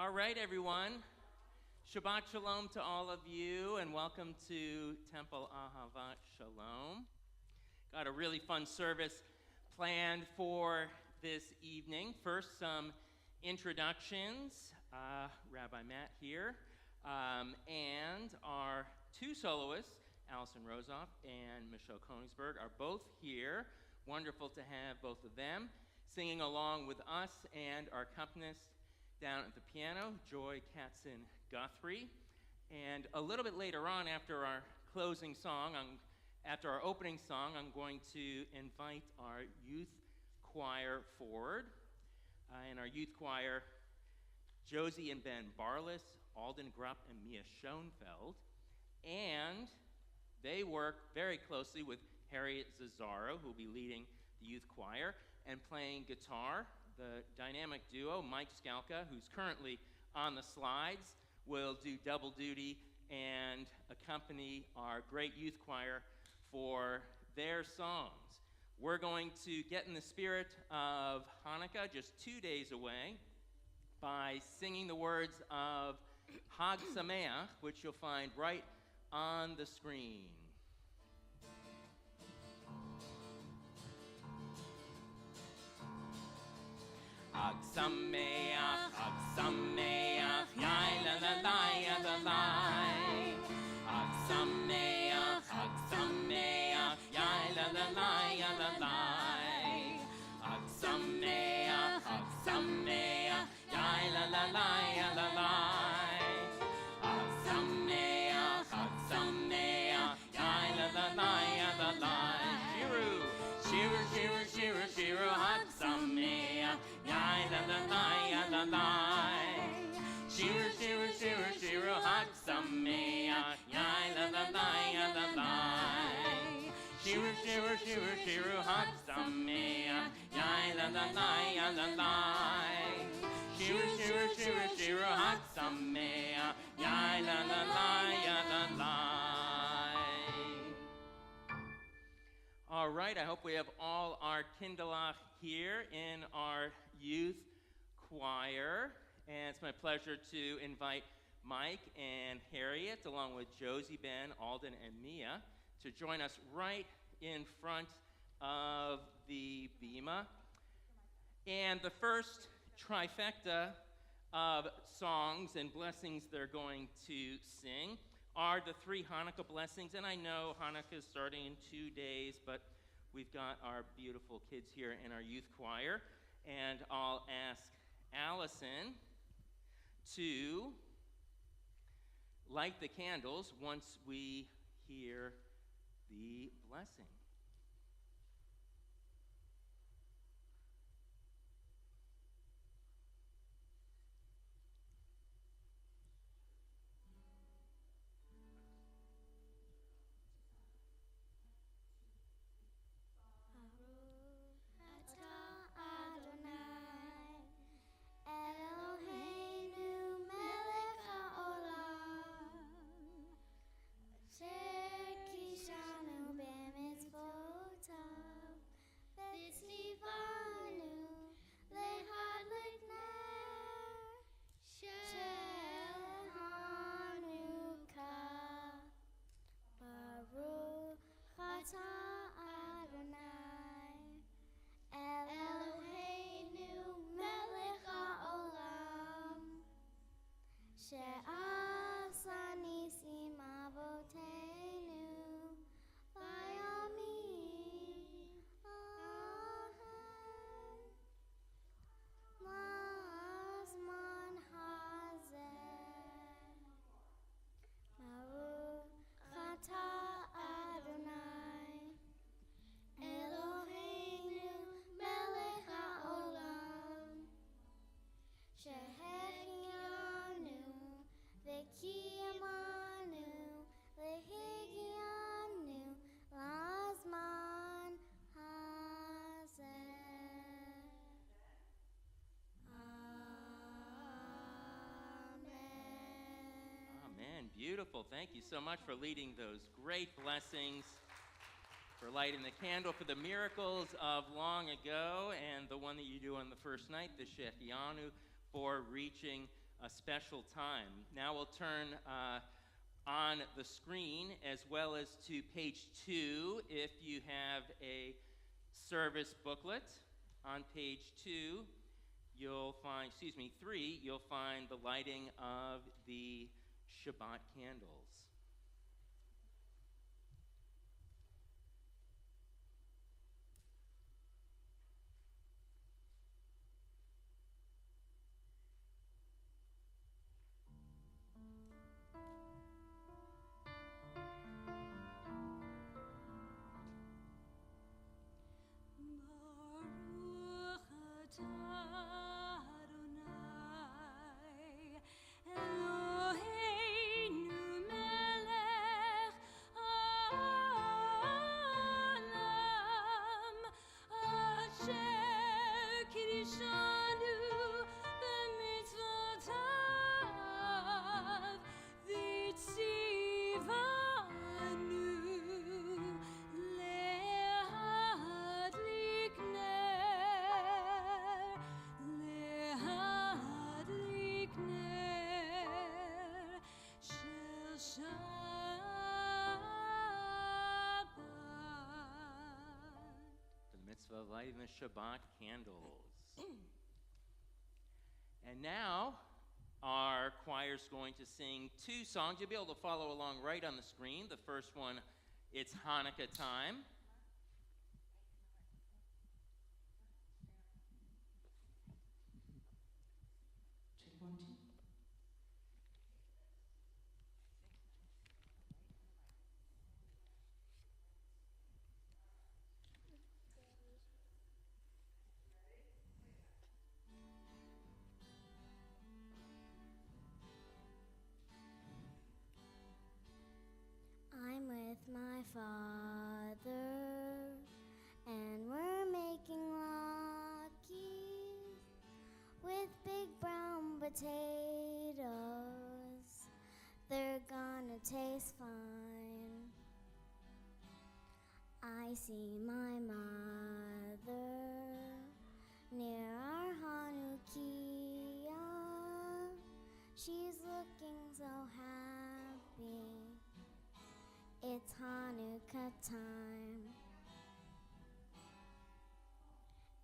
All right, everyone. Shabbat Shalom to all of you, and welcome to Temple Ahavat Shalom. Got a really fun service planned for this evening. First, some introductions. Rabbi Matt here, and our two soloists, Allison Rosoff and Michelle Konigsberg, are both here. Wonderful to have both of them singing along with us, and our accompanist down at the piano, Joy Katzen-Guthrie. And a little bit later on, after our closing song, after our opening song, I'm going to invite our youth choir forward. In our youth choir, Josie and Ben Barlis, Alden Grupp, and Mia Schoenfeld. And they work very closely with Harriet Zazzaro, who will be leading the youth choir and playing guitar. The dynamic duo, Mike Skalka, who's currently on the slides, will do double duty and accompany our great youth choir for their songs. We're going to get in the spirit of Hanukkah, just 2 days away, by singing the words of Hag Sameach, which you'll find right on the screen. Hag Sameach, yai la la la ya la la. Hag Sameach, yai la la la ya la la. Hag Sameach, yai la la la ya la la. Hag Sameach, yai la la la ya la la. Shiru, shiru, shiru, Hag Sameach. Yai la la la ya la la. Shiru, Hag Sameach. Yai la la la ya la la. Shiru, Hag Sameach. Yai la la la ya la la. Shiru, Hag Sameach. Yai la la la ya la la. All right, I hope we have all our Kinderlach here in our youth choir. And it's my pleasure to invite Mike and Harriet, along with Josie, Ben, Alden, and Mia, to join us right in front of the bima. And the first trifecta of songs and blessings they're going to sing are the three Hanukkah blessings. And I know Hanukkah is starting in 2 days, but we've got our beautiful kids here in our youth choir. And I'll ask Allison to light the candles once we hear the blessing. Beautiful. Thank you so much for leading those great blessings, for lighting the candle for the miracles of long ago, and the one that you do on the first night, the Shechianu, for reaching a special time. Now we'll turn on the screen as well as to page 2 if you have a service booklet. On page 2, you'll find, 3, you'll find the lighting of the Shabbat candles. Lighting the Shabbat candles. And now our choir's going to sing 2 songs. You'll be able to follow along right on the screen. The first one, it's Hanukkah time. Check 1, 2. I'm with my father, and we're making latkes with big brown potatoes. They're gonna taste fine. I see my mother near our Hanukkah. She's looking so happy. It's Hanukkah time.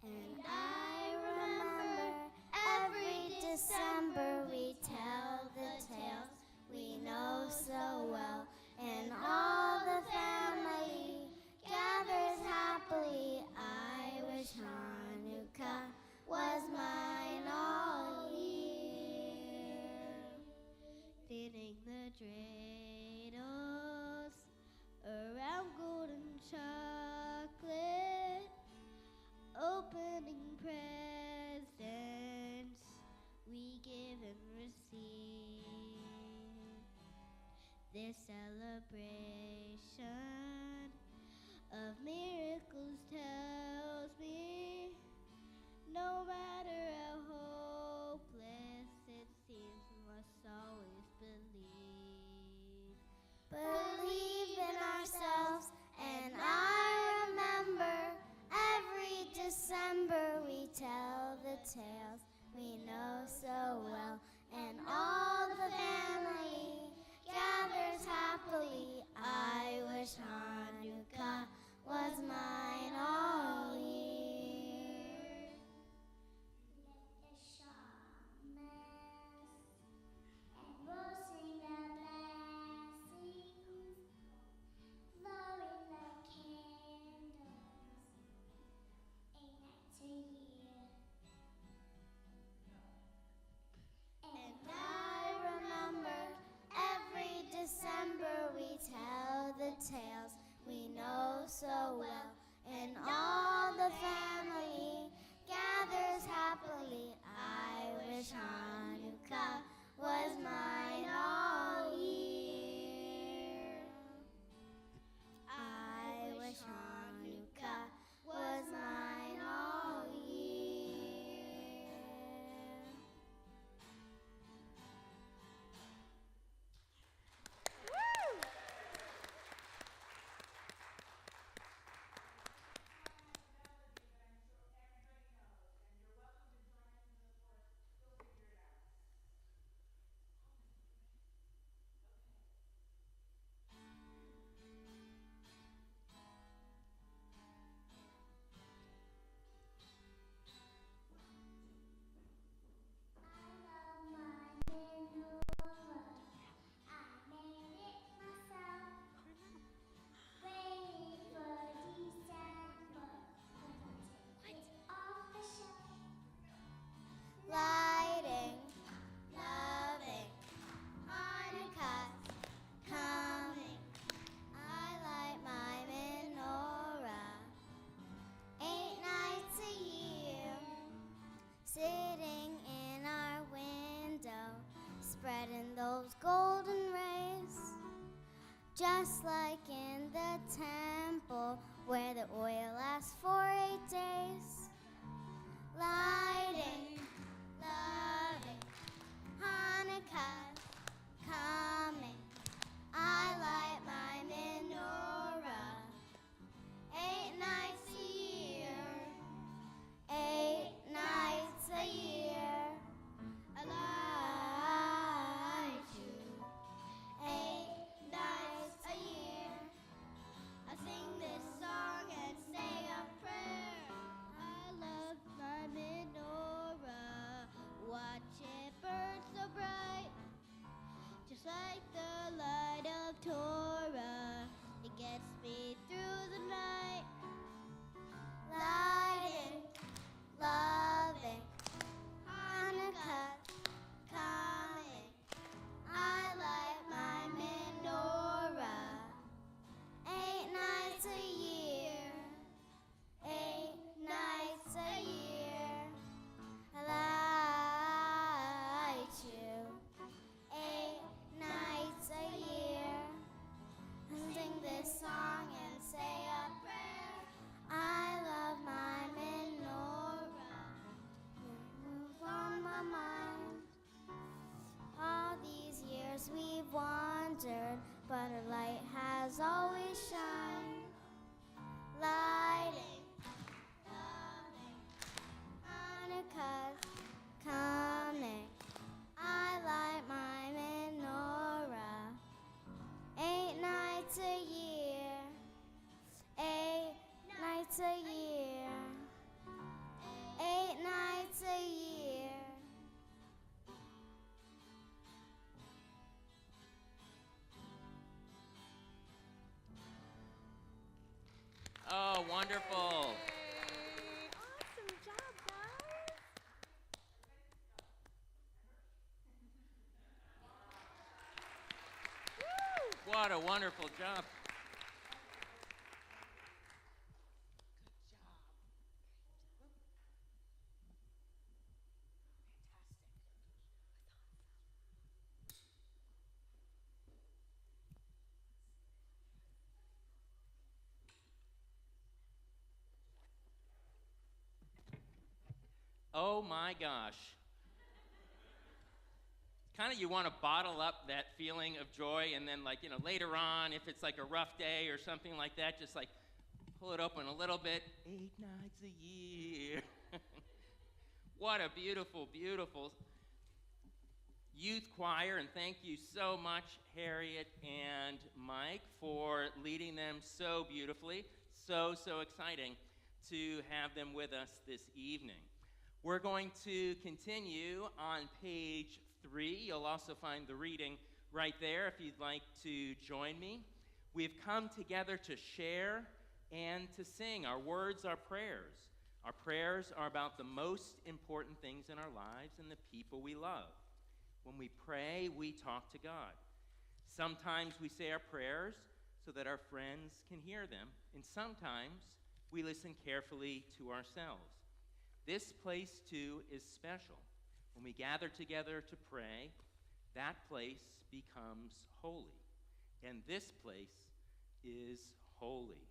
And I remember every December we tell the tales we know so well. And all the family gathers happily. I wish Hanukkah was mine all year. Feeding the dreidels around golden chocolate, opening presents we give and receive. This celebration of miracles tells me no matter how hopeless it seems, we must always believe. Believe in ourselves, and I remember every December we tell the tales we know so well, and all the family gathers happily. I wish Hanukkah was mine all year. Let the shamas and we'll sing the blessings, blowing the candles, a night a year. And I remember every December we tell the tales we know so well, and all the family gathers happily. I wish Hanukkah was mine all year. I wish Hanukkah was mine all year. rainbow's golden rays, just like in the temple where the oil lasts for 8 days. Lighting, loving, Hanukkah coming. I light my menorah 8 nights a year, 8 nights a year. I light you 8 nights a year. I sing this song and say a prayer. I love my menorah, watch it burn so bright, just like the light of Torah. It gets me through the night. Lighting, loving, Hanukkah coming. I light my menorah 8 nights a year, 8 nights a year. I light you 8 nights a year. I sing this song and say a prayer. I love my menorah. You move on my mind. All these years we've wandered, but her light has always shined. Lighting, loving, Hanukkah's coming. I light my menorah 8 nights a year, 8 nights a year, 8 nights a year. Oh, wonderful. Awesome job, guys. What a wonderful job. Oh my gosh. Kind of you want to bottle up that feeling of joy, and then later on, if it's like a rough day or something like that, just like pull it open a little bit. 8 nights a year. What a beautiful, beautiful youth choir, and thank you so much, Harriet and Mike, for leading them so beautifully. So exciting to have them with us this evening. We're going to continue on page 3. You'll also find the reading right there if you'd like to join me. We've come together to share and to sing. Our words are prayers. Our prayers are about the most important things in our lives and the people we love. When we pray, we talk to God. Sometimes we say our prayers so that our friends can hear them, and sometimes we listen carefully to ourselves. This place, too, is special. When we gather together to pray, that place becomes holy, and this place is holy.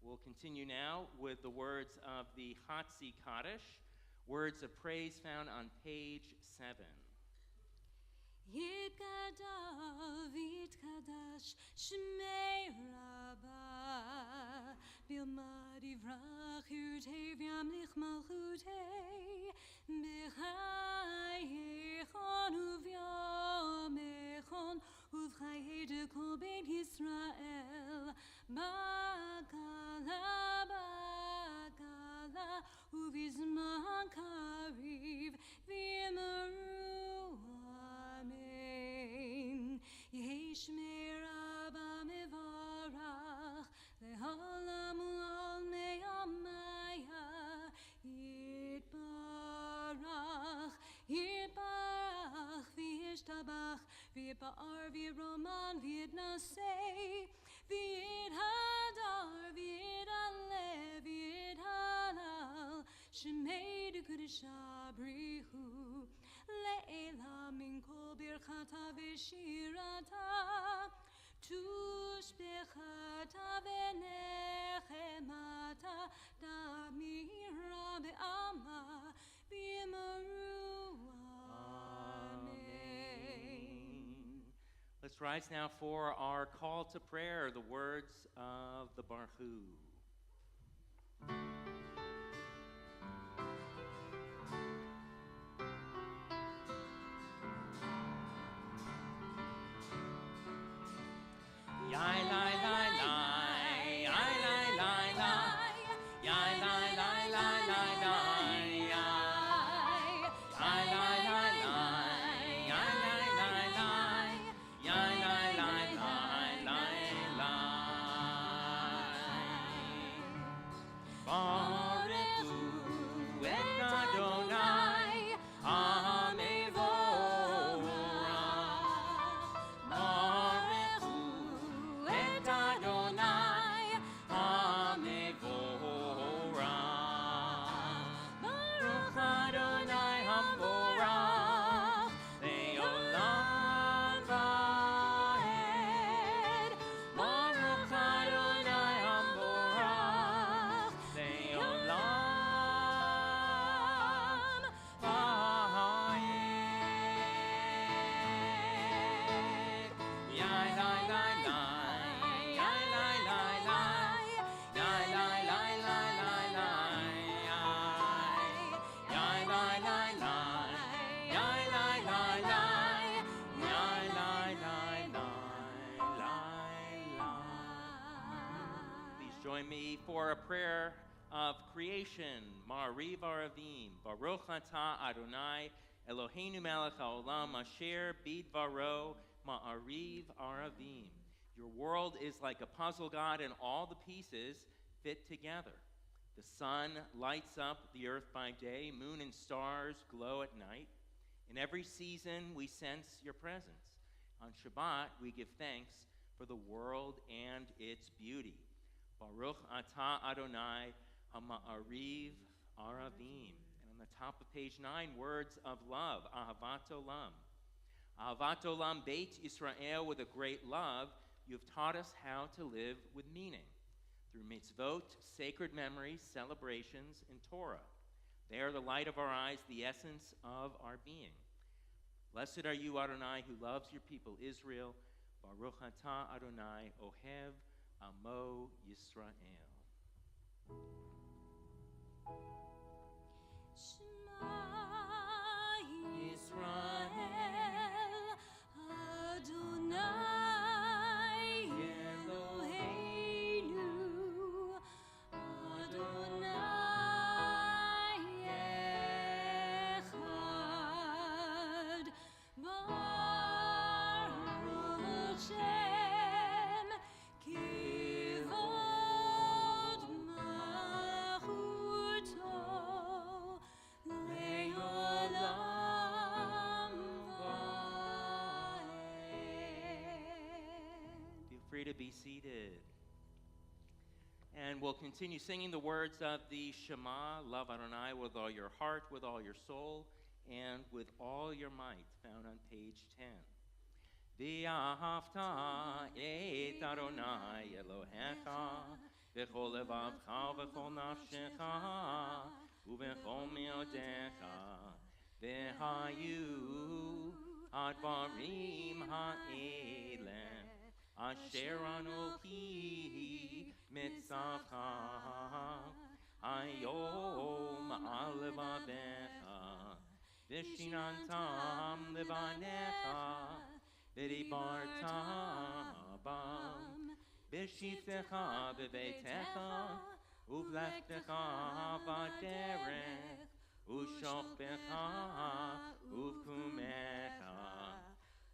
We'll continue now with the words of the Hatzi Kaddish, words of praise found on page 7. Yitkadav, yitkadash, shmei rabbah, bilmad yivrach, yurtei v'yamlich malchutei, b'chayechon uv'yamechon, uv'chayei kol bein Yisrael, ba'gala, ba'gala, uv'izman kariv, v'yimaru. Amen. Yehi shmei Rabba mevarach le'olam u'ol me'amaya yitbarach v'yishtabach v'yipa'ar v'yiroman v'yitnasei v'yithadar v'yit'aleh v'yithalal shmei d'kudesha brichu le'ela min כל ברכתה ושירתה, תושבחתה ונחמתה, דמירה בעמה, ויאמרו Amen. Let's rise now for our call to prayer, the words of the Barhu. Yai lai lai lai, yai lai lai lai, yai lai lai lai lai lai, yai lai lai lai, yai lai lai lai, yai lai lai lai lai lai. Barechu et Adonai, Join me for a prayer of creation. Ma'ariv Aravim. Baruch atah Adonai Eloheinu melech haolam asher bidvaro Ma'ariv Aravim. Your world is like a puzzle, God, and all the pieces fit together. The sun lights up the earth by day, moon and stars glow at night. In every season, we sense your presence. On Shabbat, we give thanks for the world and its beauty. Baruch atah Adonai ha'ma'ariv aravim. And on the top of page 9, words of love, ahavat olam. Ahavat olam Beit Israel, with a great love, you have taught us how to live with meaning. Through mitzvot, sacred memories, celebrations, and Torah. They are the light of our eyes, the essence of our being. Blessed are you, Adonai, who loves your people Israel. Baruch atah Adonai ohev Amo Yisrael. Shema Yisrael, Adonai Eloheinu, Adonai Echad, Baruch Shem Kivod Malchuto Le'olam Va'ed. Feel free to be seated. And we'll continue singing the words of the Shema, love Adonai with all your heart, with all your soul, and with all your might, found on page 10. V'ahavta et Adonai Elohecha v'chol levavcha v'chol nafshecha u'v'chol me'odecha v'hayu advarim ha'eleh asher anochi mitzavcha hayom al levavecha v'shinantam levanecha v'dibarta bam v'shiftecha b'beitecha u'vlechtecha b'derech u'shokbecha u'vkumecha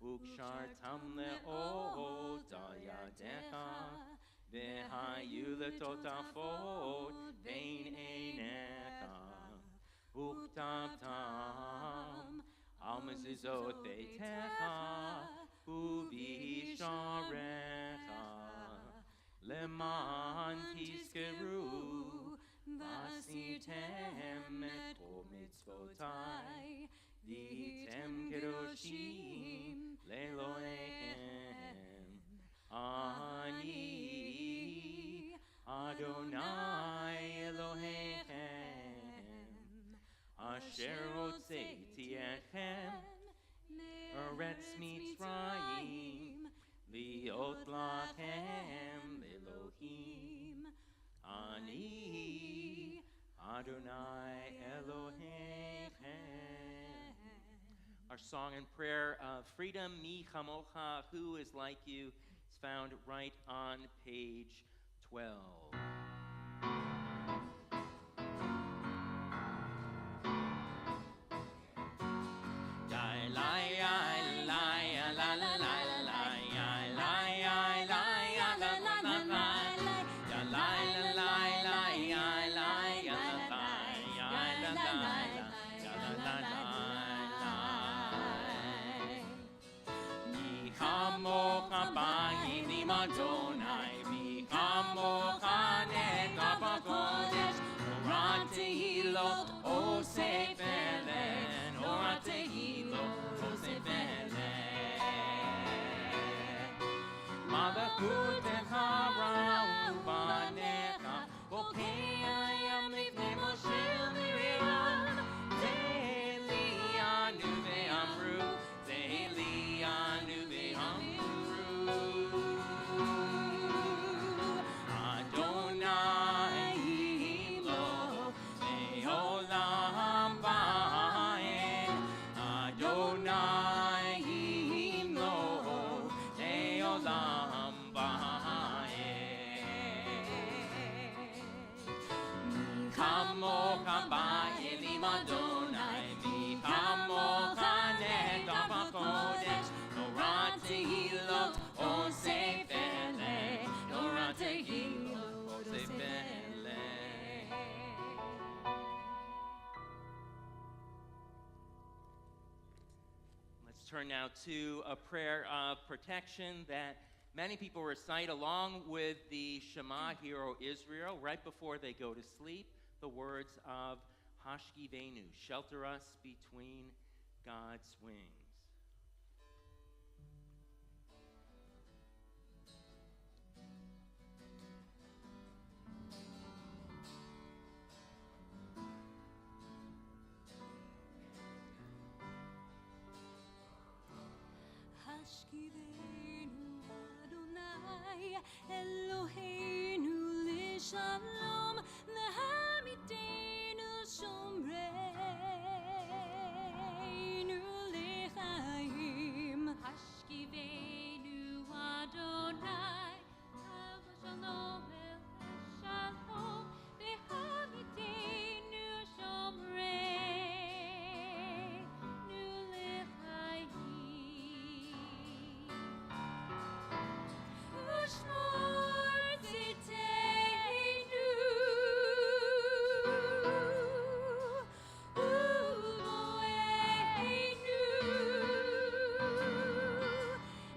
u'kshartam le'od al yadecha v'hayu letotafot bein einecha u'chtavtam al mezuzot beitecha u'visharecha leman tizkeru v'asitem et kol mitzvotai v'tem kedoshim Eretz Mitzrayim, Liot Lachem Elohim, Ani Adonai Elohechem. Our song and prayer of freedom, Mi Chamocha, who is like you, is found right on page 12. Turn now to a prayer of protection that many people recite along with the Shema, Hear O Israel, right before they go to sleep, the words of Hashkivenu, shelter us between God's wings. Hashkivenu Adonai Eloheinu Lishalom Nehamidenu Shomreinu Lechaim Hashkivenu Adonai Shalom Shalom Nehamidenu Shomreinu Lechaim Ushmor Tziteinu Umoeinu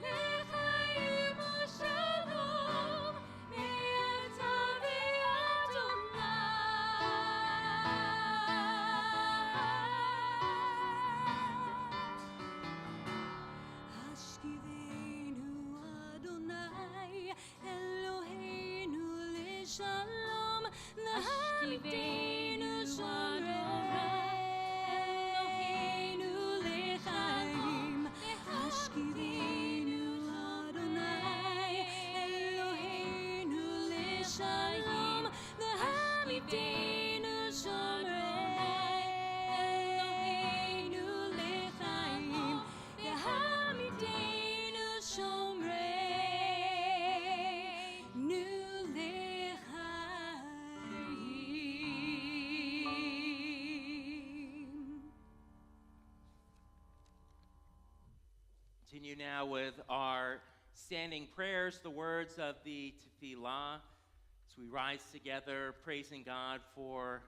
Lechaim Shalom Me'ata ve'Adonai Hashkivenu Adonai Eloheinu Lishalom Nehamidenu Shomreinu Lechaim Hashkivenu Adonai Eloheinu Lishalom Nehamidenu Shomreinu Lechaim Nehamidenu Shomreinu Lechaim. Continue now with our standing prayers, the words of the Tefillah, as we rise together, praising God for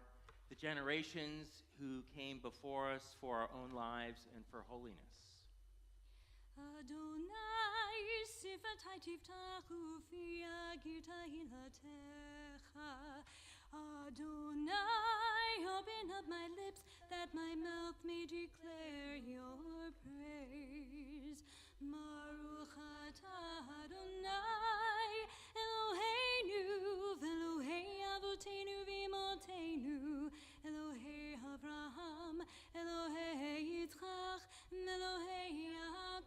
the generations who came before us, for our own lives, and for holiness. Adonai sifatai tiftachu fi agirta hilatecha. Adonai, open up my lips that my mouth may declare your praise. Baruch atah Adonai, Eloheinu, v'Elohei avotenu v'imotenu, Elohei Avraham, Elohei Yitzchak, Elohei Yaakov.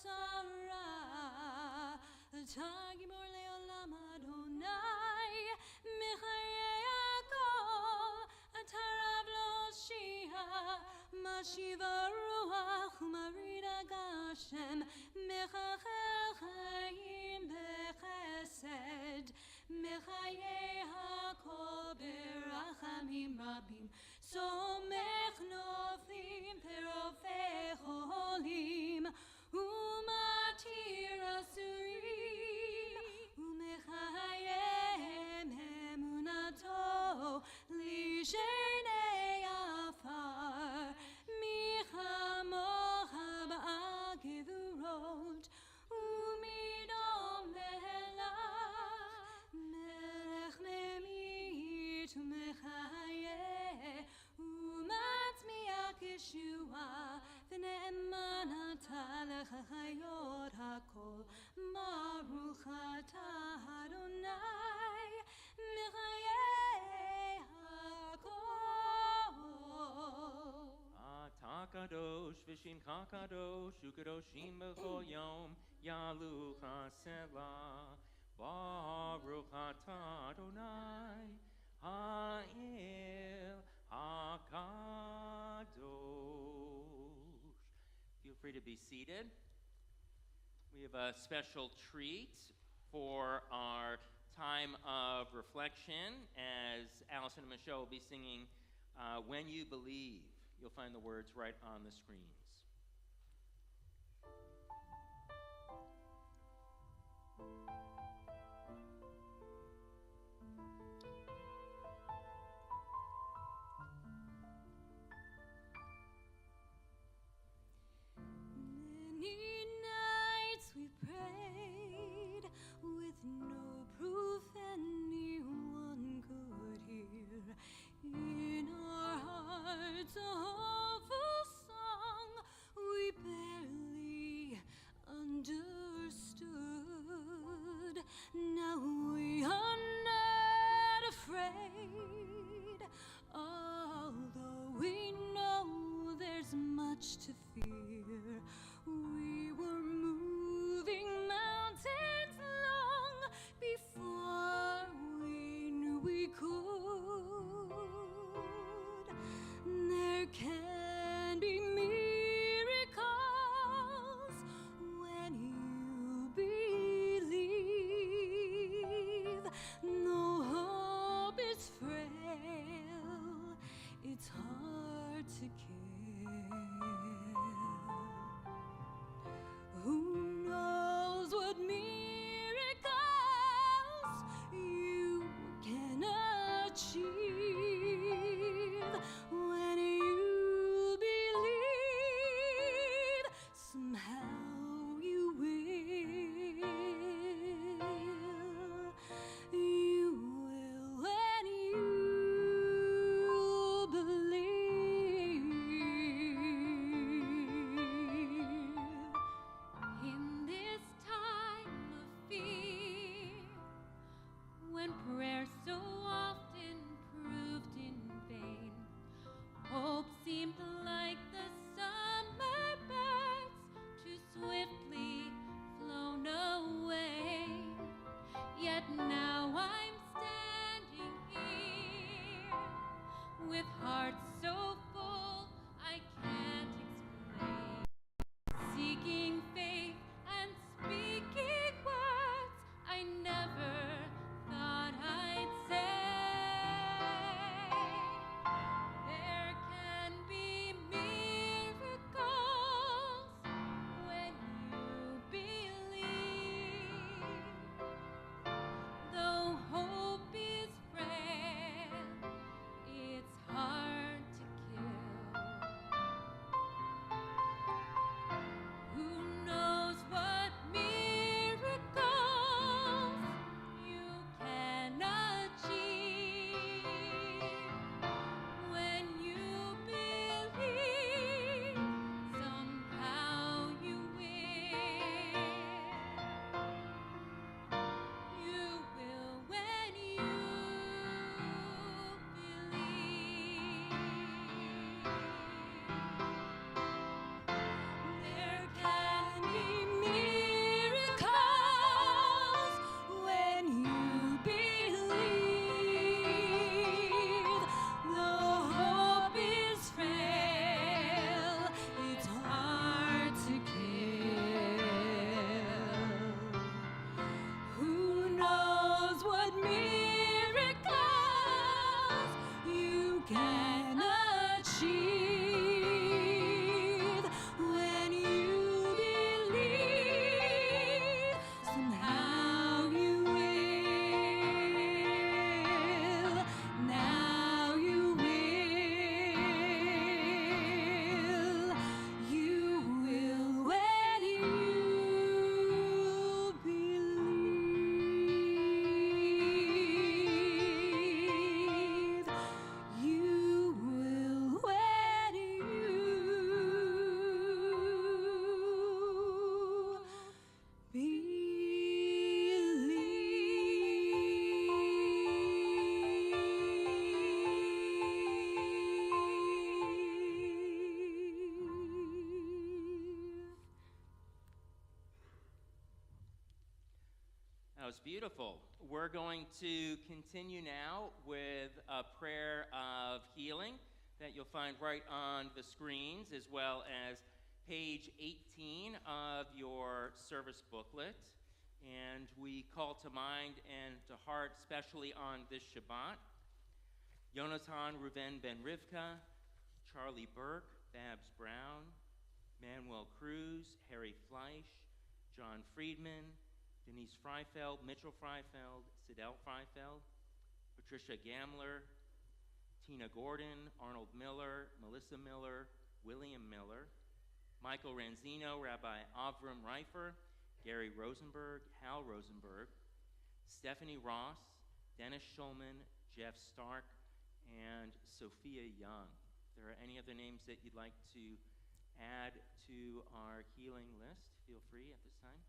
Sarah, Tagimor Leolam Adonai, Michael Yaakov, Atarav Lo Shia, Mashiva Ruach, Marida Gashem, Mechachel Chaim Bechesed, Mechaye HaKol Berachamim Rabim, Somech Nofim Perofei Cholim, Umatir Asurim, Umechayem Emunato, Lishenei Afar, Michamocha Ba'agevurot, Umidom Mela, Melech Memit Umechaye, Umatzmiach Yeshua, V'ne'emanata lechachayot hakol, Baruch atah Adonai, Michayei hakol. Kadosh v'shimcha kadosh u'kadoshim b'chol yom yalucha selah Baruch atah Adonai ha'el hakadosh. Feel free to be seated. We have a special treat for our time of reflection as Allison and Michelle will be singing When You Believe. You'll find the words right on the screens. Many nights we prayed with no proof anyone could hear. In our hearts a hopeful song we barely understood. Now we are not afraid, although we know there's much to fear. We were moving mountains long before we knew we could. There can achieve. When you believe, somehow you will. Now you will. You will when you believe. You will when you believe. That was beautiful. We're going to continue now with a prayer of healing that you'll find right on the screens, as well as page 18 of your service booklet. And we call to mind and to heart, especially on this Shabbat, Yonatan Reuven Ben Rivka, Charlie Burke, Babs Brown, Manuel Cruz, Harry Fleisch, John Friedman, Denise Freifeld, Mitchell Freifeld, Sidel Freifeld, Patricia Gamler, Tina Gordon, Arnold Miller, Melissa Miller, William Miller, Michael Ranzino, Rabbi Avram Reifer, Gary Rosenberg, Hal Rosenberg, Stephanie Ross, Dennis Schulman, Jeff Stark, and Sophia Young. If there are any other names that you'd like to add to our healing list, feel free at this time.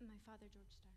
My father, George Stark.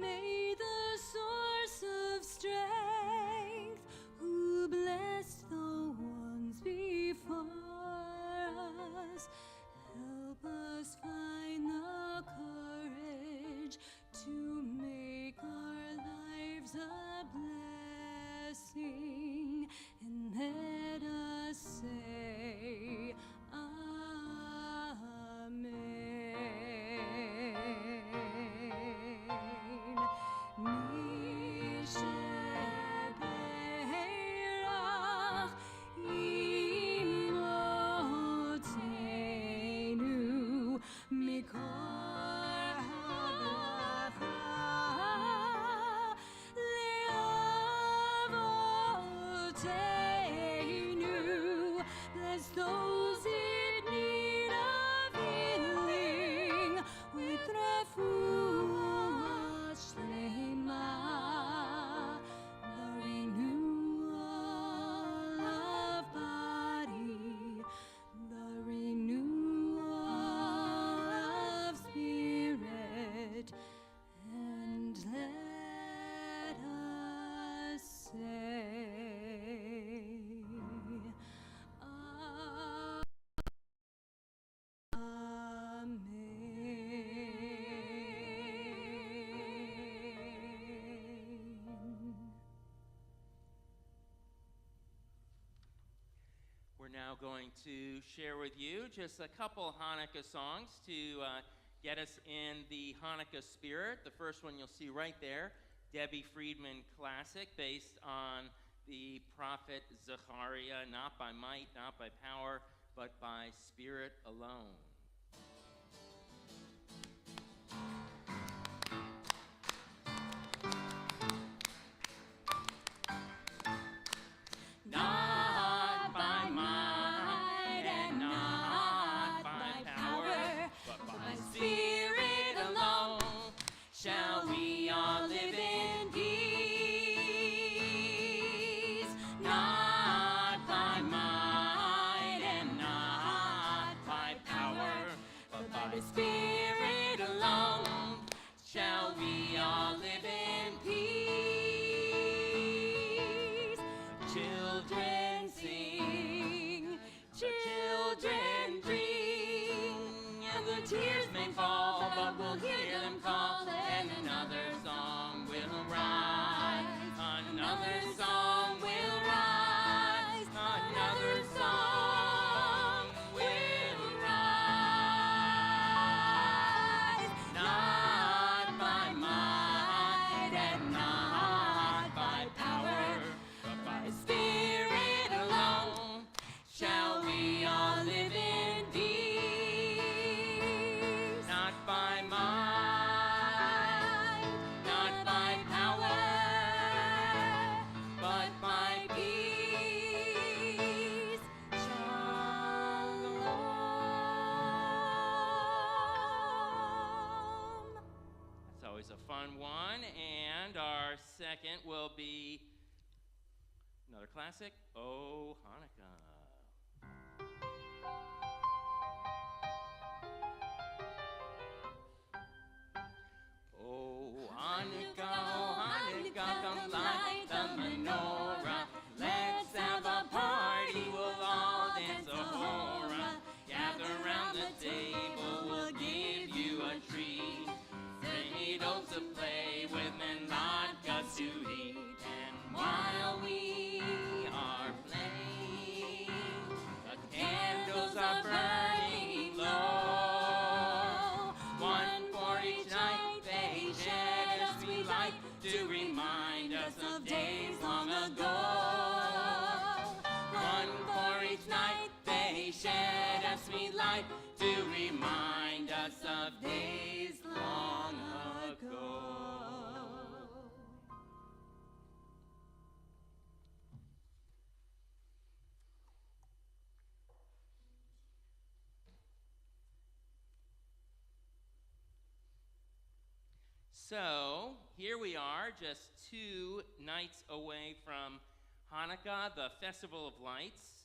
May the source of strength, who blessed the ones before us, help us find the courage to make our lives a blessing, and let us say Misheberach imotenu mikor habracha leavotenu. Bless those in need of healing with refuah shlema, the renewal of body, the renewal of spirit, and let us say Amen. We're now going to share with you just a couple Hanukkah songs to get us in the Hanukkah spirit. The first one you'll see right there, Debbie Friedman classic, based on the prophet Zechariah, not by might, not by power, but by spirit alone. Not by might and not by power, but by spirit alone. will hear them call, and another song will rise. Another song will rise. Another song will rise. Not by might and not by power, but by Spirit alone shall we all live in peace. Not by might, not by power, but by peace. Shalom. That's always a fun one. And our second will be another classic, Oh Hanukkah. Oh Hanukkah, come light the menorah. Let's have a party, we'll all dance a hora. Gather round the table, we'll give you a treat. Cradles to play with and latkes to eat. And while we are playing, the candles are burning low. One for each night they shed a sweet light to remind us of days long ago. One for each night they shed a sweet light to remind us of days long ago. So, here we are, just 2 nights away from Hanukkah, the Festival of Lights,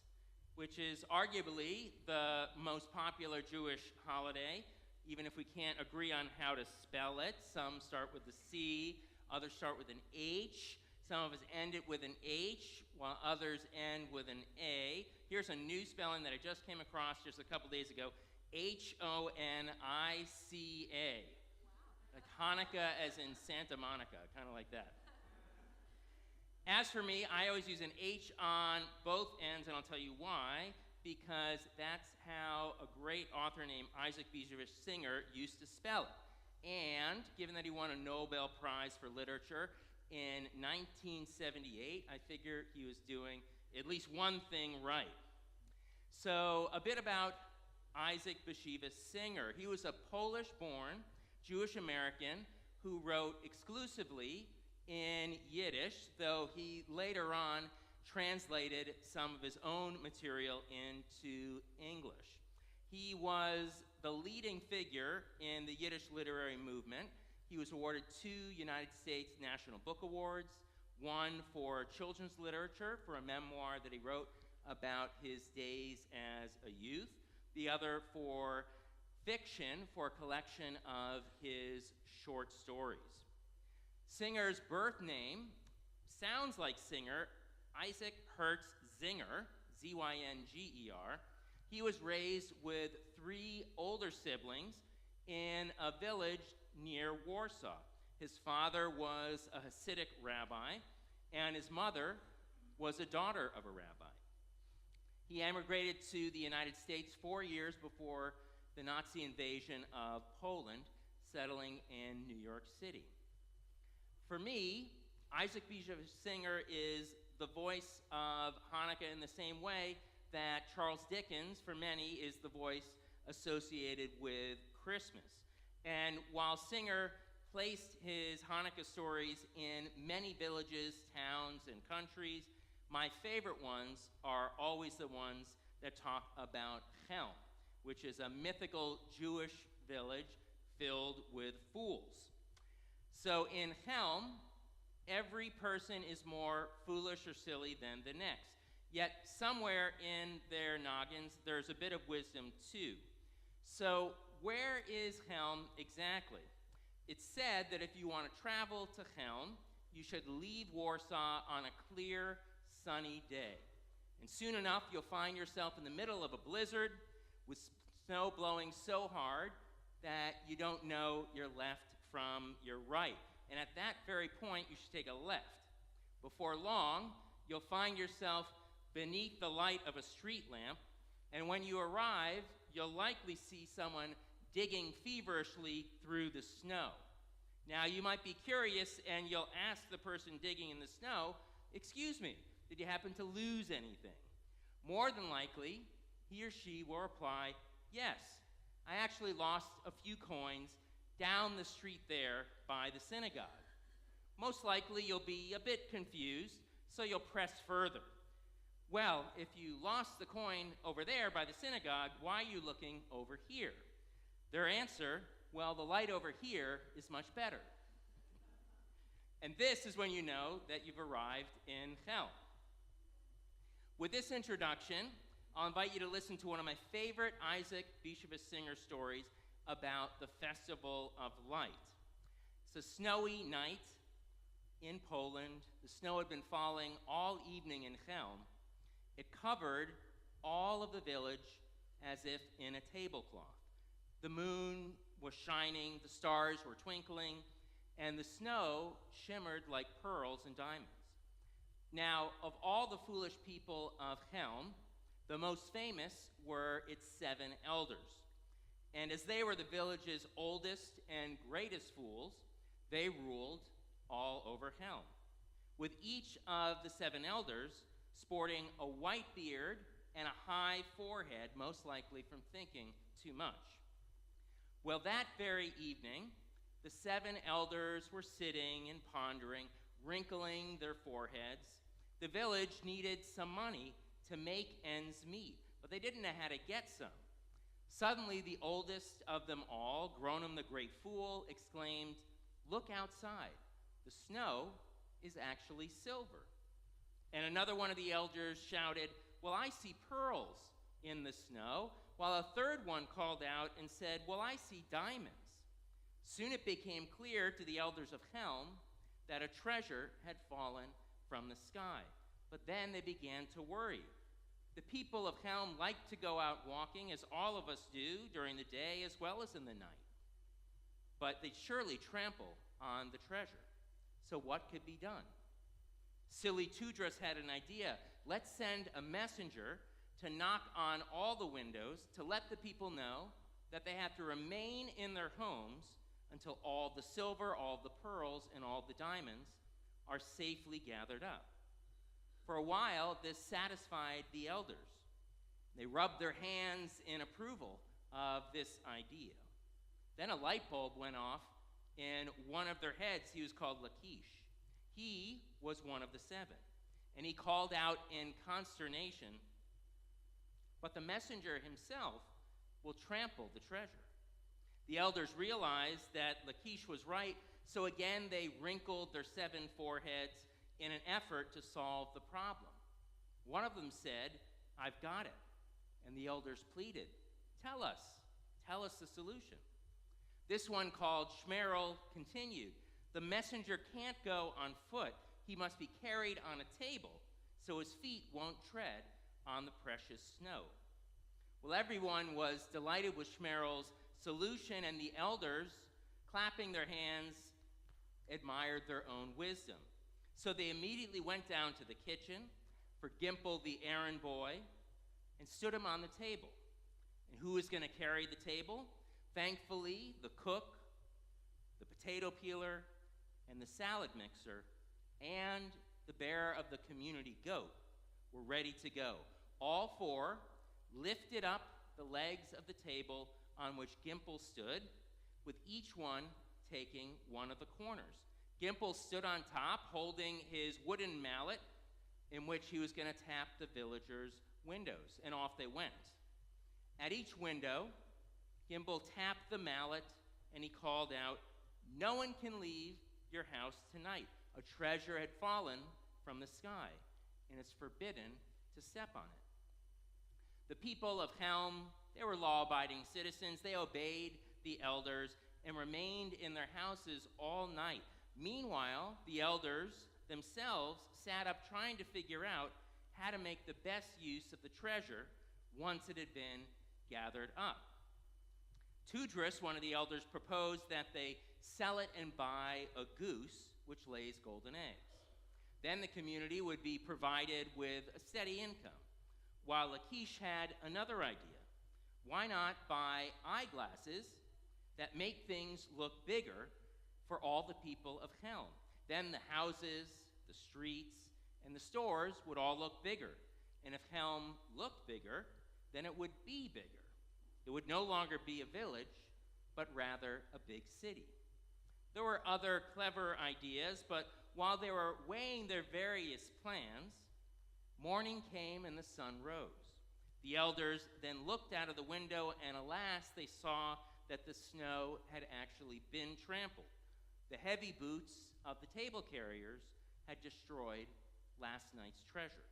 which is arguably the most popular Jewish holiday, even if we can't agree on how to spell it. Some start with a C, others start with an H. Some of us end it with an H, while others end with an A. Here's a new spelling that I just came across just a couple days ago, Honica. Like Hanukkah as in Santa Monica, kind of like that. As for me, I always use an H on both ends, and I'll tell you why. Because that's how a great author named Isaac Bashevis Singer used to spell it. And given that he won a Nobel Prize for Literature in 1978, I figure he was doing at least one thing right. So a bit about Isaac Bashevis Singer. He was a Polish-born Jewish American who wrote exclusively in Yiddish, though he later on translated some of his own material into English. He was the leading figure in the Yiddish literary movement. He was awarded 2 United States National Book Awards, one for children's literature for a memoir that he wrote about his days as a youth, the other for fiction for a collection of his short stories. Singer's birth name sounds like Singer, Isaac Hertz Zinger, Z-Y-N-G-E-R. He was raised with 3 older siblings in a village near Warsaw. His father was a Hasidic rabbi, and his mother was a daughter of a rabbi. He emigrated to the United States 4 years before the Nazi invasion of Poland, settling in New York City. For me, Isaac Bashevis Singer is the voice of Hanukkah in the same way that Charles Dickens, for many, is the voice associated with Christmas. And while Singer placed his Hanukkah stories in many villages, towns, and countries, my favorite ones are always the ones that talk about Chelm, which is a mythical Jewish village filled with fools. So in Chelm, every person is more foolish or silly than the next. Yet somewhere in their noggins, there's a bit of wisdom too. So where is Chelm exactly? It's said that if you want to travel to Chelm, you should leave Warsaw on a clear, sunny day. And soon enough, you'll find yourself in the middle of a blizzard with snow blowing so hard that you don't know your left from your right. And at that very point, you should take a left. Before long, you'll find yourself beneath the light of a street lamp, and when you arrive, you'll likely see someone digging feverishly through the snow. Now, you might be curious, and you'll ask the person digging in the snow, "Excuse me, did you happen to lose anything?" More than likely, he or she will reply, "Yes, I actually lost a few coins down the street there by the synagogue." Most likely, you'll be a bit confused, so you'll press further. "Well, if you lost the coin over there by the synagogue, why are you looking over here?" Their answer, "Well, the light over here is much better." And this is when you know that you've arrived in hell. With this introduction, I'll invite you to listen to one of my favorite Isaac Bashevis Singer stories about the Festival of Light. It's a snowy night in Poland. The snow had been falling all evening in Chelm. It covered all of the village as if in a tablecloth. The moon was shining, the stars were twinkling, and the snow shimmered like pearls and diamonds. Now, of all the foolish people of Chelm, the most famous were its 7 elders. And as they were the village's oldest and greatest fools, they ruled all over Chelm, with each of the 7 elders sporting a white beard and a high forehead, most likely from thinking too much. Well, that very evening, the 7 elders were sitting and pondering, wrinkling their foreheads. The village needed some money to make ends meet, but they didn't know how to get some. Suddenly, the oldest of them all, Gronim the Great Fool, exclaimed, "Look outside. The snow is actually silver." And another one of the elders shouted, "Well, I see pearls in the snow," while a third one called out and said, "Well, I see diamonds." Soon it became clear to the elders of Chelm that a treasure had fallen from the sky. But then they began to worry. The people of Chelm like to go out walking, as all of us do, during the day as well as in the night. But they surely trample on the treasure. So what could be done? Silly Tudras had an idea. Let's send a messenger to knock on all the windows to let the people know that they have to remain in their homes until all the silver, all the pearls, and all the diamonds are safely gathered up. For a while, this satisfied the elders. They rubbed their hands in approval of this idea. Then a light bulb went off in one of their heads. He was called Lachish. He was one of the 7, and he called out in consternation, "But the messenger himself will trample the treasure." The elders realized that Lachish was right, so again they wrinkled their 7 foreheads in an effort to solve the problem. One of them said, "I've got it." And the elders pleaded, tell us the solution." This one, called Shmerel, continued, "The messenger can't go on foot. He must be carried on a table so his feet won't tread on the precious snow." Well, everyone was delighted with Shmerel's solution, and the elders, clapping their hands, admired their own wisdom. So they immediately went down to the kitchen for Gimple the errand boy and stood him on the table. And who was going to carry the table? Thankfully, the cook, the potato peeler, and the salad mixer, and the bearer of the community goat were ready to go. All 4 lifted up the legs of the table on which Gimple stood, with each one taking one of the corners. Gimple stood on top, holding his wooden mallet, in which he was going to tap the villagers' windows, and off they went. At each window, Gimple tapped the mallet, and he called out, "No one can leave your house tonight. A treasure had fallen from the sky, and it's forbidden to step on it." The people of Chelm, they were law-abiding citizens. They obeyed the elders and remained in their houses all night. Meanwhile, the elders themselves sat up trying to figure out how to make the best use of the treasure once it had been gathered up. Tudris, one of the elders, proposed that they sell it and buy a goose which lays golden eggs. Then the community would be provided with a steady income, while Lachish had another idea. Why not buy eyeglasses that make things look bigger for all the people of Helm? Then the houses, the streets, and the stores would all look bigger. And if Helm looked bigger, then it would be bigger. It would no longer be a village, but rather a big city. There were other clever ideas, but while they were weighing their various plans, morning came and the sun rose. The elders then looked out of the window, and alas, they saw that the snow had actually been trampled. The heavy boots of the table carriers had destroyed last night's treasure.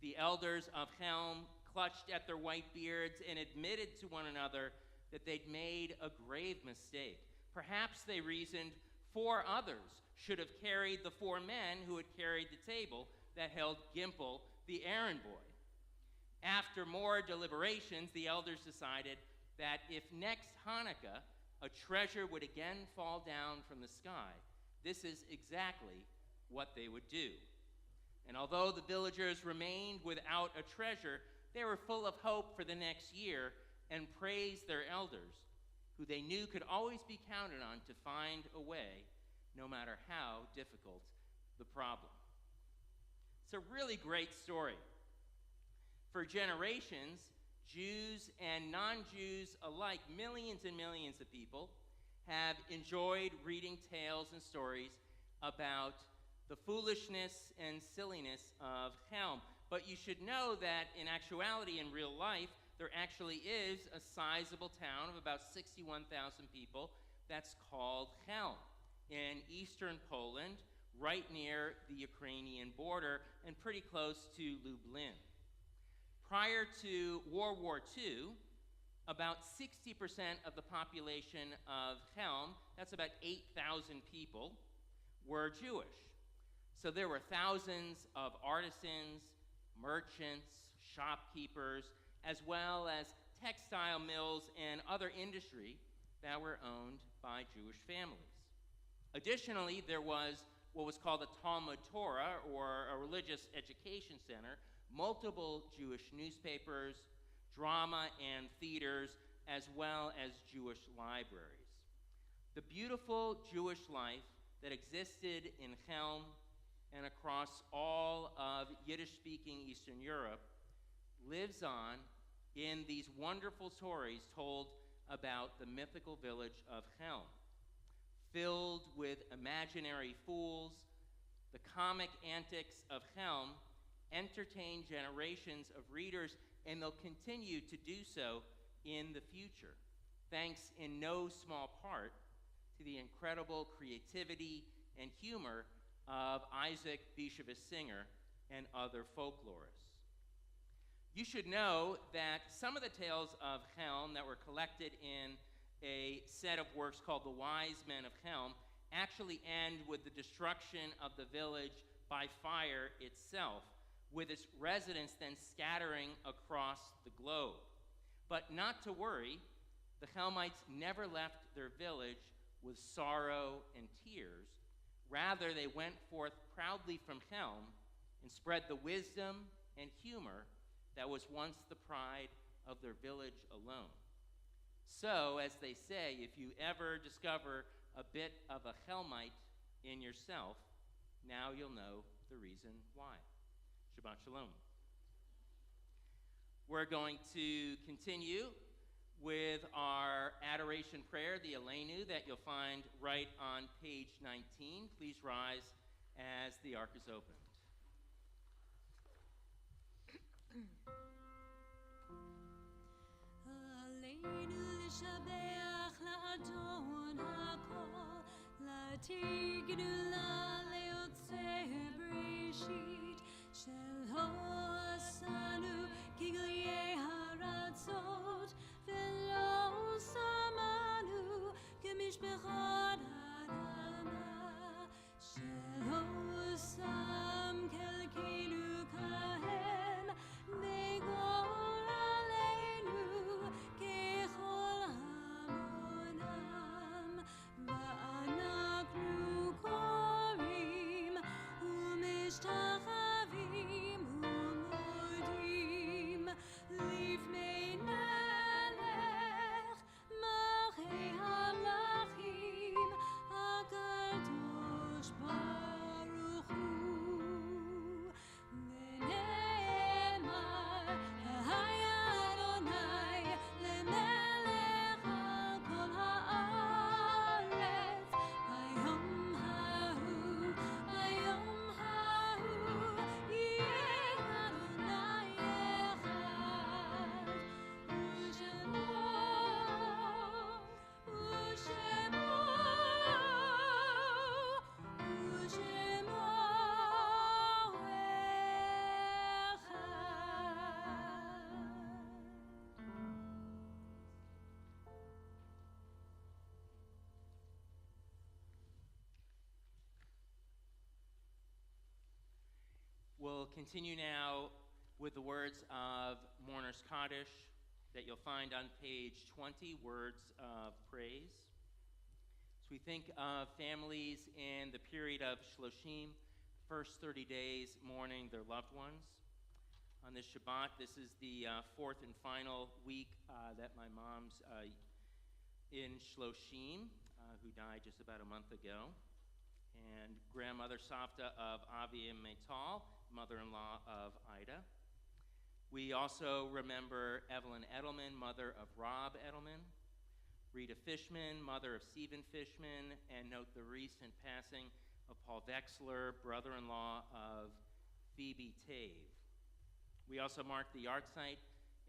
The elders of Helm clutched at their white beards and admitted to one another that they'd made a grave mistake. Perhaps, they reasoned, 4 others should have carried the 4 men who had carried the table that held Gimple, the errand boy. After more deliberations, the elders decided that if next Hanukkah a treasure would again fall down from the sky, this is exactly what they would do. And although the villagers remained without a treasure, they were full of hope for the next year and praised their elders, who they knew could always be counted on to find a way, no matter how difficult the problem. It's a really great story. For generations, Jews and non-Jews alike, millions and millions of people, have enjoyed reading tales and stories about the foolishness and silliness of Helm. But you should know that in actuality, in real life, there actually is a sizable town of about 61,000 people that's called Helm in eastern Poland, right near the Ukrainian border and pretty close to Lublin. Prior to World War II, about 60% of the population of Helm, that's about 8,000 people, were Jewish. So there were thousands of artisans, merchants, shopkeepers, as well as textile mills and other industry that were owned by Jewish families. Additionally, there was what was called the Talmud Torah, or a religious education center, multiple Jewish newspapers, drama and theaters, as well as Jewish libraries. The beautiful Jewish life that existed in Helm and across all of Yiddish-speaking Eastern Europe lives on in these wonderful stories told about the mythical village of Helm. Filled with imaginary fools, the comic antics of Helm entertain generations of readers, and they'll continue to do so in the future, thanks in no small part to the incredible creativity and humor of Isaac Bashevis Singer and other folklorists. You should know that some of the tales of Helm that were collected in a set of works called The Wise Men of Helm actually end with the destruction of the village by fire itself, with its residents then scattering across the globe. But not to worry, the Helmites never left their village with sorrow and tears. Rather, they went forth proudly from Helm and spread the wisdom and humor that was once the pride of their village alone. So, as they say, if you ever discover a bit of a Helmite in yourself, now you'll know the reason why. Shabbat Shalom. We're going to continue with our adoration prayer, the Aleinu, that you'll find right on page 19. Please rise as the ark is opened. Aleinu l'shabeach la'adon hakol, la'atir gedula le'otzeh breshit, shel hosanu kiglyei haratzot, v'lo samanu k'mishpechot Adama, shel hosam kelkenu kahem, begor aleinu kechol continue now with the words of Mourner's Kaddish that you'll find on page 20, Words of Praise. So we think of families in the period of Shloshim, first 30 days mourning their loved ones. On this Shabbat, this is the fourth and final week that my mom's in Shloshim, who died just about a month ago. And grandmother Savta of Avi and Meital, mother-in-law of Ida. We also remember Evelyn Edelman, mother of Rob Edelman, Rita Fishman, mother of Stephen Fishman, and note the recent passing of Paul Vexler, brother-in-law of Phoebe Tave. We also mark the yahrzeit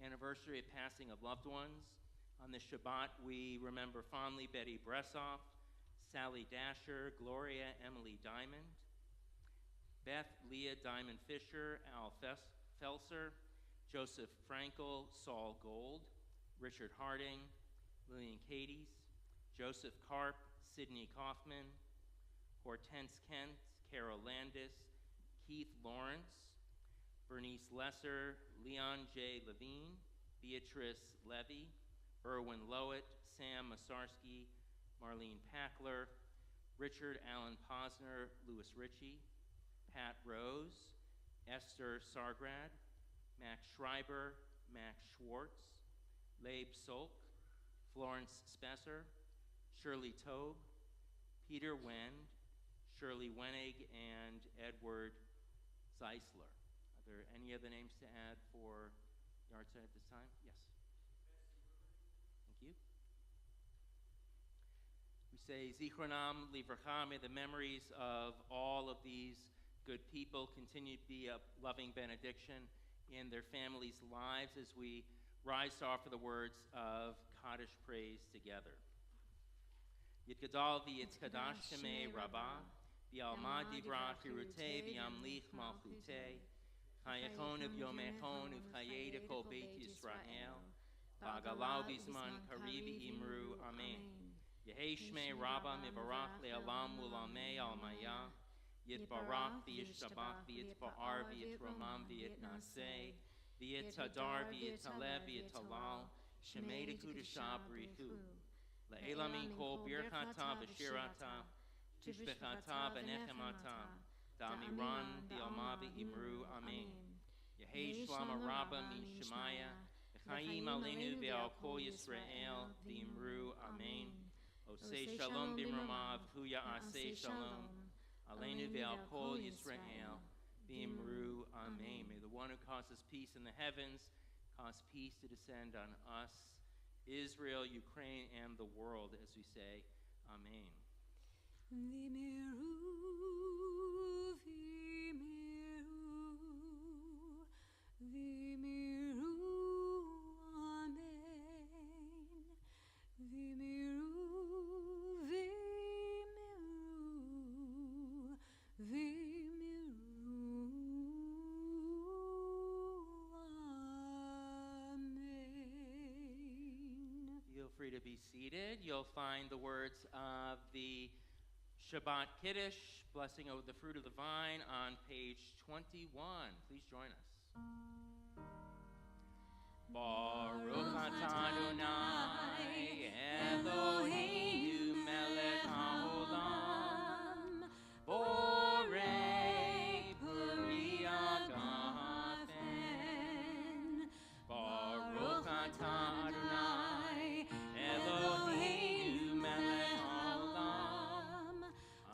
anniversary of passing of loved ones. On this Shabbat, we remember fondly Betty Bressoff, Sally Dasher, Gloria Emily Diamond, Beth Leah Diamond Fisher, Al Felser, Joseph Frankel, Saul Gold, Richard Harding, Lillian Cadies, Joseph Karp, Sidney Kaufman, Hortense Kent, Carol Landis, Keith Lawrence, Bernice Lesser, Leon J. Levine, Beatrice Levy, Erwin Lowett, Sam Masarsky, Marlene Packler, Richard Allen Posner, Louis Ritchie, Pat Rose, Esther Sargrad, Max Schreiber, Max Schwartz, Labe Solk, Florence Spesser, Shirley Tobe, Peter Wend, Shirley Wenig, and Edward Zeisler. Are there any other names to add for yahrzeit at this time? Yes. Thank you. We say Zichronam Livracha, may the memories of all of these good people continue to be a loving benediction in their families' lives as we rise to offer the words of Kaddish praise together. Yitgadal v'yitzkadash shemei rabbah, v'alma divrach hirutei v'yamlich malchutei, chayechon v'yomechon v'chayei kol beit Yisrael, v'agalau b'zman kariv imru amen. Yehei shmei rabbah mivarach le'alam u'lamei almayah, Yitbarach v'yishtabach v'yitba'ar v'yitromam v'yitnaseh, v'yitadar v'yitalev v'yitalal, shemei dekudashah b'richu. Le'ela min kol birchata v'shirata, tishbechata v'nechemata, damiran v'yalma v'imru amen. Yehei shlama rabba min shemaya, v'chayim aleinu v'al kol Yisrael v'imru amen. Osei shalom b'imramav, hu ya'aseh shalom. Aleinu ve'al kol Yisrael, v'imru amen. May the one who causes peace in the heavens cause peace to descend on us, Israel, Ukraine, and the world, as we say, amen. V'imiru, v'imiru, amen. V'imiru, free to be seated. You'll find the words of the Shabbat Kiddush, blessing over the fruit of the vine, on page 21. Please join us. Baruch atah Adonai Eloheinu melech haolam, borei peri agafen. Baruch atah Adonai Eloheinu melech haolam,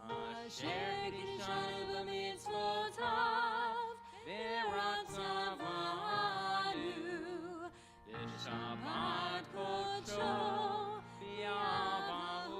asher kiddushanu b'mitzvotav v'ratzavanu, b'shabbat kodsho v'yavahu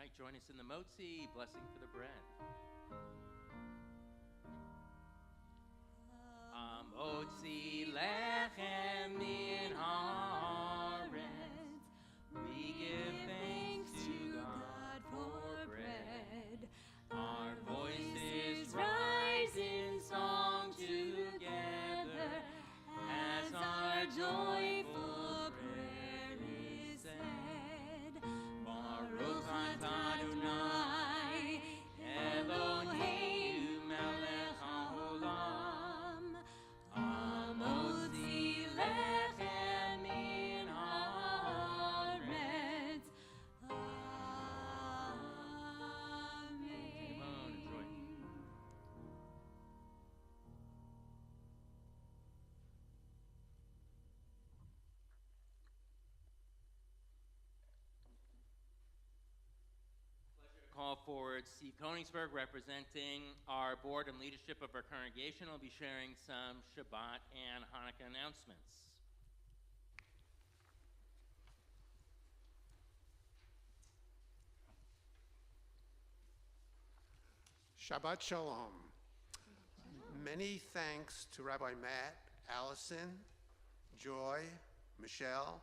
right, join us in the Motzi, blessing for the bread. Motzi lechem min haaretz. We give thanks to God for bread. Our voices rise in song together as our joyful prayer is said. Baruch atah Adonai, Eloheinu melech haolam. Motzi lechem min haaretz. Amen. Enjoy. Call forward Steve Koenigsberg, representing our board and leadership of our congregation. Will be sharing some Shabbat and Hanukkah announcements. Shabbat Shalom. Many thanks to Rabbi Matt, Allison, Joy, Michelle,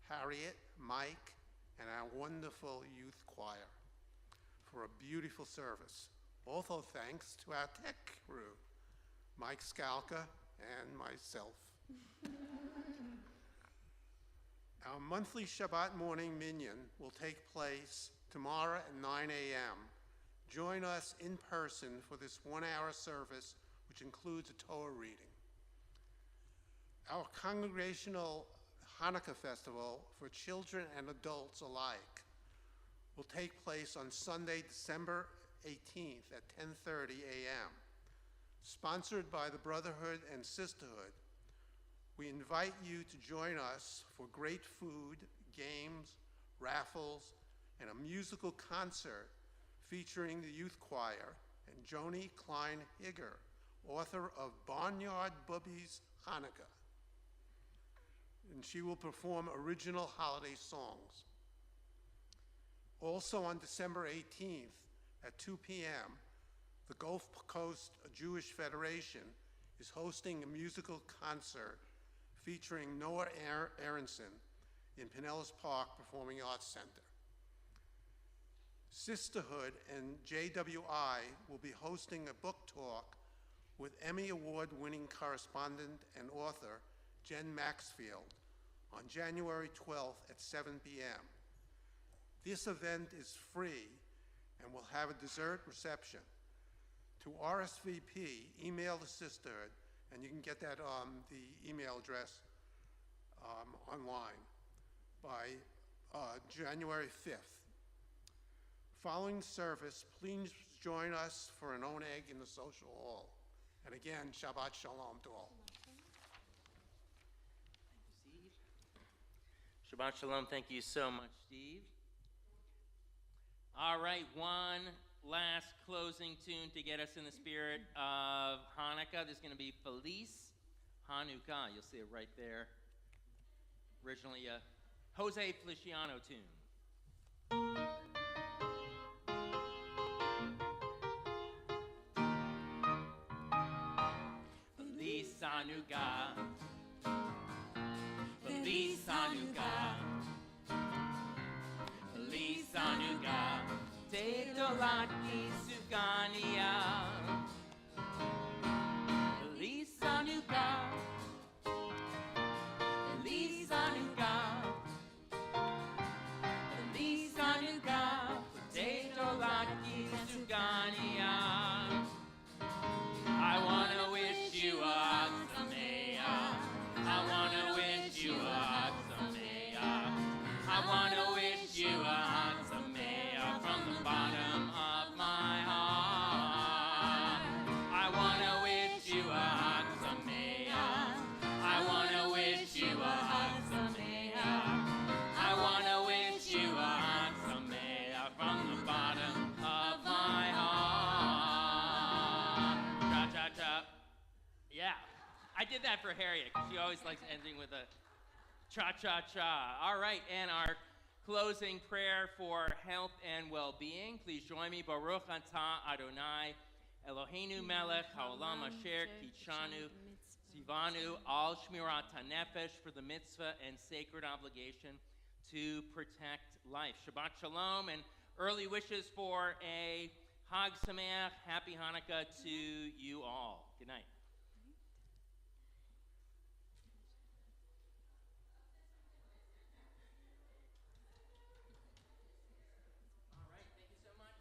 Harriet, Mike, and our wonderful youth choir for a beautiful service. Also thanks to our tech crew, Mike Skalka and myself. Our monthly Shabbat morning minyan will take place tomorrow at 9 a.m. Join us in person for this one-hour service, which includes a Torah reading. Our congregational Hanukkah festival for children and adults alike will take place on Sunday, December 18th at 10:30 a.m. Sponsored by the Brotherhood and Sisterhood, we invite you to join us for great food, games, raffles, and a musical concert featuring the youth choir and Joni Klein-Higger, author of Barnyard Bubbies Hanukkah. And she will perform original holiday songs. Also on December 18th at 2 p.m., the Gulf Coast Jewish Federation is hosting a musical concert featuring Noah Aronson in Pinellas Park Performing Arts Center. Sisterhood and JWI will be hosting a book talk with Emmy Award-winning correspondent and author Jen Maxfield on January 12th at 7 p.m. This event is free and will have a dessert reception. To RSVP, email the Sisterhood, and you can get that the email address online by January 5th. Following service, please join us for an oneg in the social hall. And again, Shabbat Shalom to all. Thank you, Steve. Shabbat Shalom. Thank you so much, Steve. All right, one last closing tune to get us in the spirit of Hanukkah. There's going to be Feliz Hanukkah. You'll see it right there. Originally a Jose Feliciano tune. Feliz Hanukkah. Feliz Hanukkah. Feliz Hanukkah. Tedolat Isugania. Feliz Hanukkah. Feliz Hanukkah. Feliz Hanukkah. Tedolat Isugania. I want to wish you a Sameach. I want to wish you a Sameach. I want to wish you a Sameach from the bottom of my heart. I want to wish you a Sameach. I want to wish you a Sameach. I want to wish you a Sameach from the bottom of my heart. Cha-cha-cha. Yeah, I did that for Harriet, because she always likes ending with a cha-cha-cha. All right, and our closing prayer for health and well-being. Please join me. Baruch atah Adonai, Eloheinu melech haolam asher kitshanu tzivanu al shmirat hanefesh, for the mitzvah and sacred obligation to protect life. Shabbat shalom and early wishes for a Hag Sameach, Happy Hanukkah to you all. Good night.